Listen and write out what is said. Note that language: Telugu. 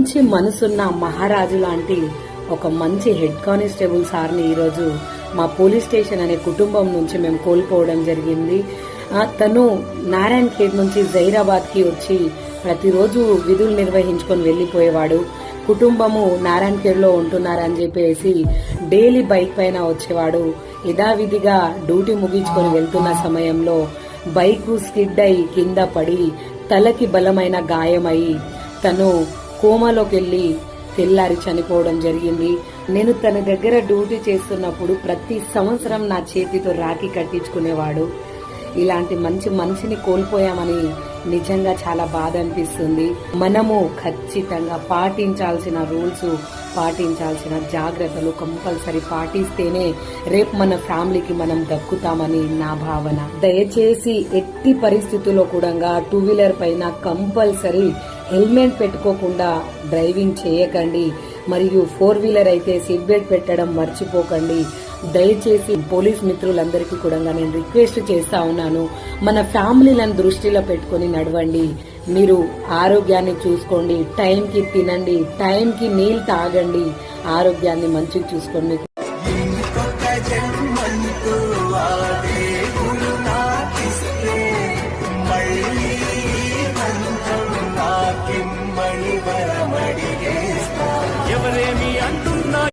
మంచి మనసున్న మహారాజు లాంటి ఒక మంచి హెడ్ కానిస్టేబుల్ సార్ని ఈరోజు మా పోలీస్ స్టేషన్ అనే కుటుంబం నుంచి మేము కోల్పోవడం జరిగింది. తను నారాయణ్ ఖేడ్ నుంచి జైరాబాద్ కి వచ్చి ప్రతిరోజు విధులు నిర్వహించుకొని వెళ్లిపోయేవాడు. కుటుంబము నారాయణ్ ఖేడ్ లో ఉంటున్నారని చెప్పేసి డైలీ బైక్ పైన వచ్చేవాడు. యథావిధిగా డ్యూటీ ముగించుకొని వెళ్తున్న సమయంలో బైక్ స్కిడ్ అయి కింద పడి తలకి బలమైన గాయమై తను కోమాలోకి వెళ్లి తెల్లారి చనిపోవడం జరిగింది. నేను తన దగ్గర డ్యూటీ చేస్తున్నప్పుడు ప్రతి సంవత్సరం నా చేతితో రాఖీ కట్టించుకునేవాడు. ఇలాంటి మంచి మనిషిని కోల్పోయామని నిజంగా చాలా బాధ అనిపిస్తుంది. మనము ఖచ్చితంగా పాటించాల్సిన రూల్స్, పాటించాల్సిన జాగ్రత్తలు కంపల్సరీ పాటిస్తేనే రేపు మన ఫ్యామిలీకి మనం దక్కుతామని నా భావన. దయచేసి ఎట్టి పరిస్థితుల్లో కూడా 2 వీలర్ పైన కంపల్సరీ హెల్మెట్ పెట్టుకోకుండా డ్రైవింగ్ చేయకండి. మరియు 4 వీలర్ అయితే సీట్ బెల్ట్ పెట్టడం మర్చిపోకండి. దయచేసి పోలీస్ మిత్రులందరికీ కూడా నేను రిక్వెస్ట్ చేస్తా ఉన్నాను, మన ఫ్యామిలీలను దృష్టిలో పెట్టుకుని నడవండి. మీరు ఆరోగ్యాన్ని చూసుకోండి, టైంకి తినండి, టైంకి నీళ్ళు తాగండి, ఆరోగ్యాన్ని మంచిగా చూసుకోండి. మీకు